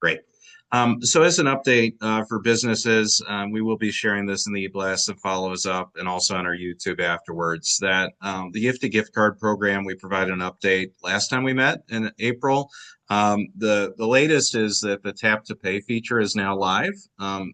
Great. So as an update for businesses, we will be sharing this in the e-blast that follows up and also on our YouTube afterwards, that the gift to gift card program, we provided an update last time we met in April. The latest is that the tap to pay feature is now live.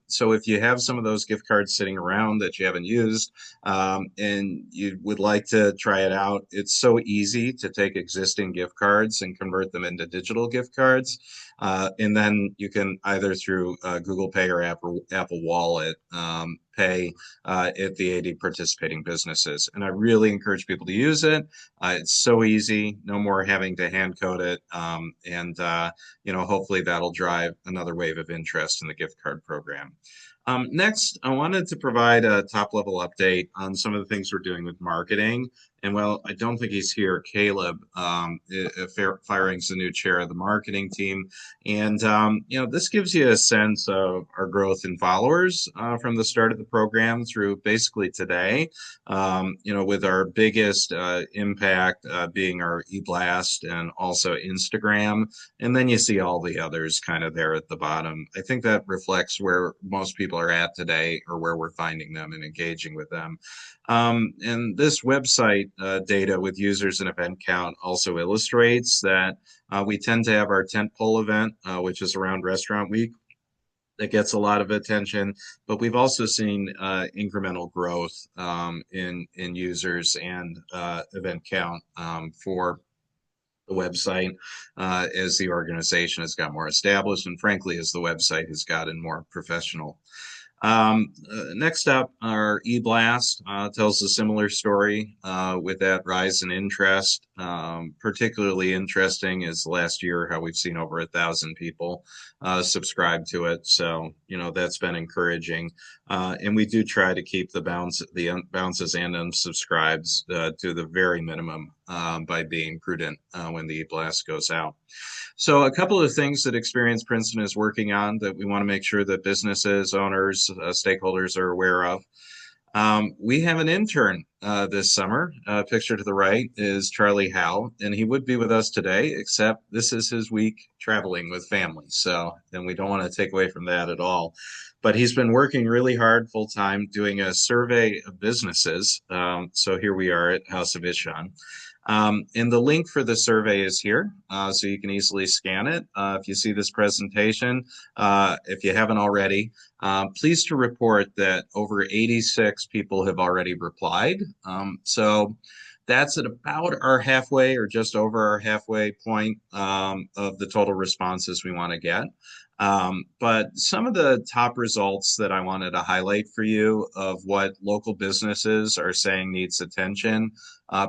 So if you have some of those gift cards sitting around that you haven't used and you would like to try it out, it's so easy to take existing gift cards and convert them into digital gift cards. And then you can either through Google Pay or Apple Wallet pay at the 80 participating businesses. And I really encourage people to use it. It's so easy, no more having to hand code it. Hopefully that'll drive another wave of interest in the gift card program. Next, I wanted to provide a top level update on some of the things we're doing with marketing. And well, I don't think he's here. Caleb Firing's the new chair of the marketing team. And, this gives you a sense of our growth in followers from the start of the program through basically today, with our biggest impact being our e-blast and also Instagram. And then you see all the others kind of there at the bottom. I think that reflects where most people are at today or where we're finding them and engaging with them. And this website data with users and event count also illustrates that we tend to have our tentpole event, which is around Restaurant Week, that gets a lot of attention, but we've also seen incremental growth in users and event count for the website as the organization has got more established, and frankly, as the website has gotten more professional. Next up, our e-blast tells a similar story with that rise in interest. Particularly interesting is last year how we've seen over 1,000 people subscribe to it. So, that's been encouraging. And we do try to keep the bounces and unsubscribes to the very minimum by being prudent when the e-blast goes out. So a couple of things that Experience Princeton is working on that we want to make sure that businesses, owners, stakeholders are aware of. We have an intern this summer. Picture to the right is Charlie Howe, and he would be with us today, except this is his week traveling with family. So, and we don't want to take away from that at all. But he's been working really hard full time doing a survey of businesses. So here we are at House of Ishan. And the link for the survey is here, so you can easily scan it. If you see this presentation, if you haven't already, pleased to report that over 86 people have already replied. So that's at about our halfway or just over our halfway point of the total responses we want to get. But some of the top results that I wanted to highlight for you of what local businesses are saying needs attention.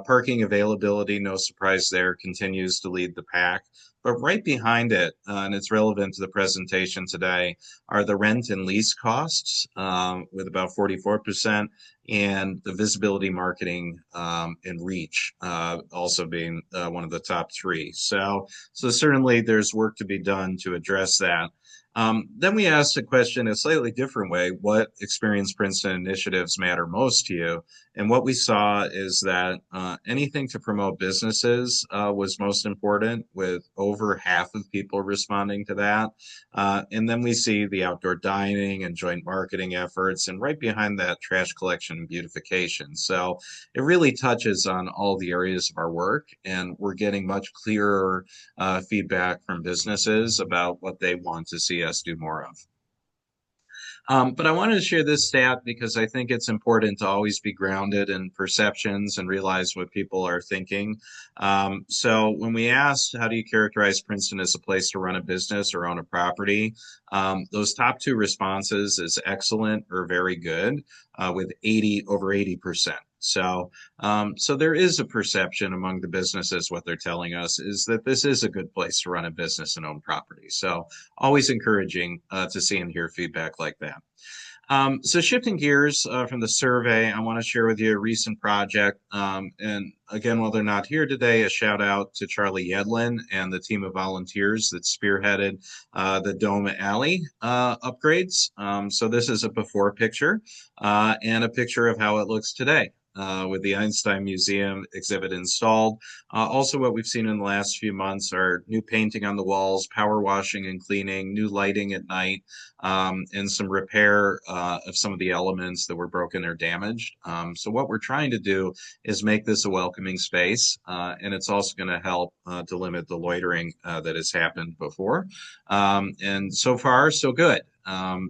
Parking availability, no surprise there, continues to lead the pack. But right behind it, and it's relevant to the presentation today, are the rent and lease costs with about 44%, and the visibility marketing and reach also being one of the top three. So certainly there's work to be done to address that. Then we asked a question a slightly different way: what Experience Princeton initiatives matter most to you? And what we saw is that anything to promote businesses was most important, with over half of people responding to that. And then we see the outdoor dining and joint marketing efforts, and right behind that, trash collection and beautification. So it really touches on all the areas of our work, and we're getting much clearer feedback from businesses about what they want to see us do more of. But I wanted to share this stat because I think it's important to always be grounded in perceptions and realize what people are thinking. So when we asked, how do you characterize Princeton as a place to run a business or own a property? Those top two responses is excellent or very good, with over 80%. So there is a perception among the businesses. What they're telling us is that this is a good place to run a business and own property. So always encouraging to see and hear feedback like that. So shifting gears from the survey, I want to share with you a recent project. And again, while they're not here today, a shout out to Charlie Yedlin and the team of volunteers that spearheaded the Dome Alley upgrades. So this is a before picture and a picture of how it looks today. with the Einstein Museum exhibit installed. Also, what we've seen in the last few months are new painting on the walls, power washing and cleaning, new lighting at night, and some repair of some of the elements that were broken or damaged. So what we're trying to do is make this a welcoming space, and it's also going to help to limit the loitering that has happened before. And so far, so good.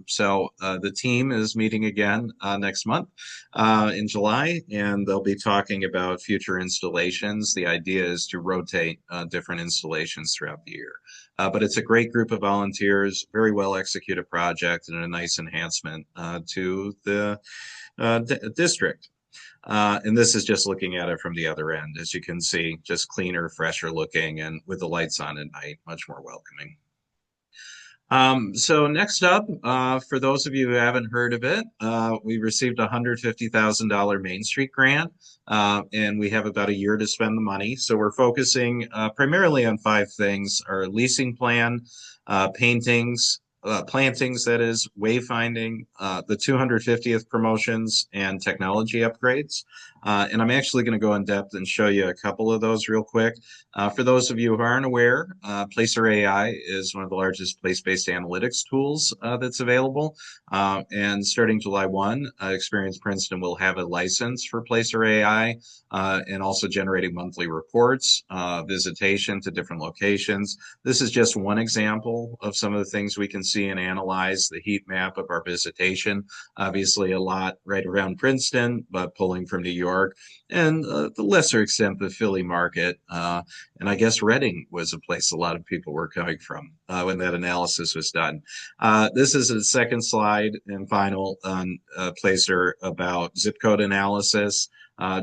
So the team is meeting again next month in July, and they'll be talking about future installations. The idea is to rotate different installations throughout the year. But it's a great group of volunteers, very well executed project, and a nice enhancement to the district. And this is just looking at it from the other end. As you can see, just cleaner, fresher looking, and with the lights on at night, much more welcoming. So next up, for those of you who haven't heard of it, we received a $150,000 Main Street grant, and we have about a year to spend the money. So we're focusing primarily on five things: our leasing plan, paintings, plantings, that is, wayfinding, the 250th promotions, and technology upgrades. And I'm actually going to go in depth and show you a couple of those real quick. For those of you who aren't aware, Placer AI is one of the largest place-based analytics tools that's available. And starting July 1, Experience Princeton will have a license for Placer AI and also generating monthly reports, visitation to different locations. This is just one example of some of the things we can see and analyze. The heat map of our visitation, obviously a lot right around Princeton, but pulling from New York, and to a lesser extent the Philly market. And I guess Reading was a place a lot of people were coming from when that analysis was done. This is a second slide and final on Placer about zip code analysis.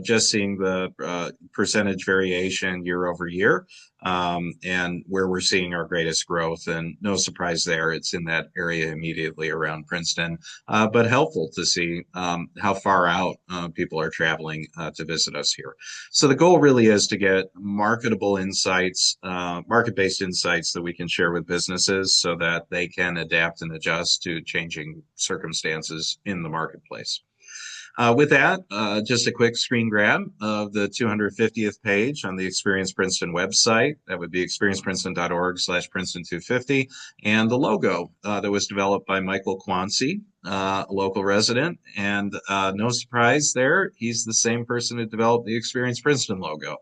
Just seeing the percentage variation year over year, and where we're seeing our greatest growth. And no surprise there, it's in that area immediately around Princeton, but helpful to see how far out people are traveling to visit us here. So the goal really is to get marketable insights, market-based insights that we can share with businesses so that they can adapt and adjust to changing circumstances in the marketplace. With that, just a quick screen grab of the 250th page on the Experience Princeton website. That would be experienceprinceton.org/Princeton250. And the logo that was developed by Michael Quancy, a local resident. And no surprise there, he's the same person who developed the Experience Princeton logo.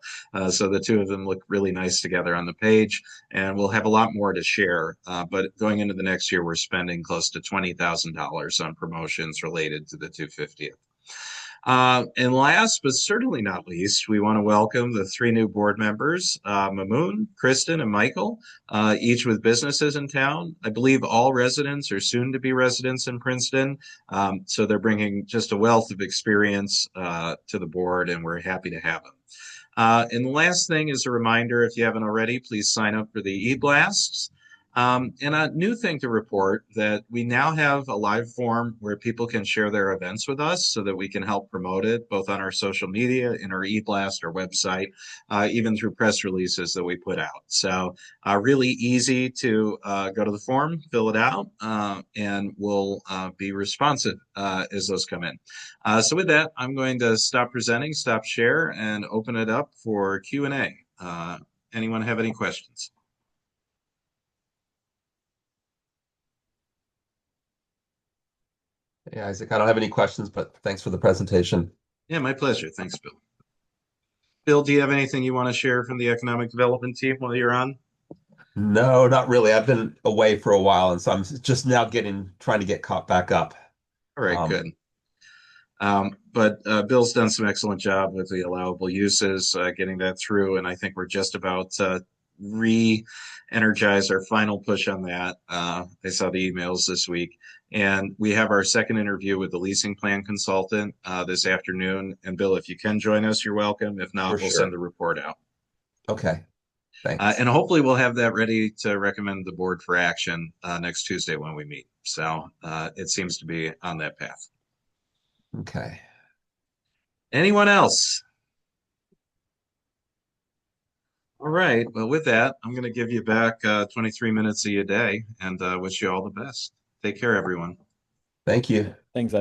So the two of them look really nice together on the page. And we'll have a lot more to share. But going into the next year, we're spending close to $20,000 on promotions related to the 250th. And last but certainly not least, we want to welcome the three new board members, Mamoon, Kristen, and Michael, each with businesses in town. I believe all residents or soon to be residents in Princeton. So they're bringing just a wealth of experience to the board, and we're happy to have them. And the last thing is a reminder, if you haven't already, please sign up for the e-blasts. And a new thing to report, that we now have a live form where people can share their events with us so that we can help promote it both on our social media, in our e-blast, our website, even through press releases that we put out. So really easy to go to the form, fill it out, and we'll be responsive as those come in. So with that, I'm going to stop presenting, stop share, and open it up for Q&A. Anyone have any questions? Hey, Isaac, I don't have any questions, but thanks for the presentation. Yeah, my pleasure. Thanks, Bill. Bill, do you have anything you want to share from the economic development team while you're on? No, not really. I've been away for a while, and so I'm just now trying to get caught back up. All right, Um, good. But Bill's done some excellent job with the allowable uses, getting that through, and I think we're just about to re-energize our final push on that. I saw the emails this week, and we have our second interview with the leasing plan consultant this afternoon. And Bill, if you can join us, you're welcome. If for not, we'll send sure. the report out. Okay, thanks. And hopefully we'll have that ready to recommend the board for action next Tuesday when we meet. So it seems to be on that path. Okay. Anyone else? All right. Well, with that, I'm going to give you back 23 minutes of your day and wish you all the best. Take care, everyone. Thank you. Thanks, Isaac.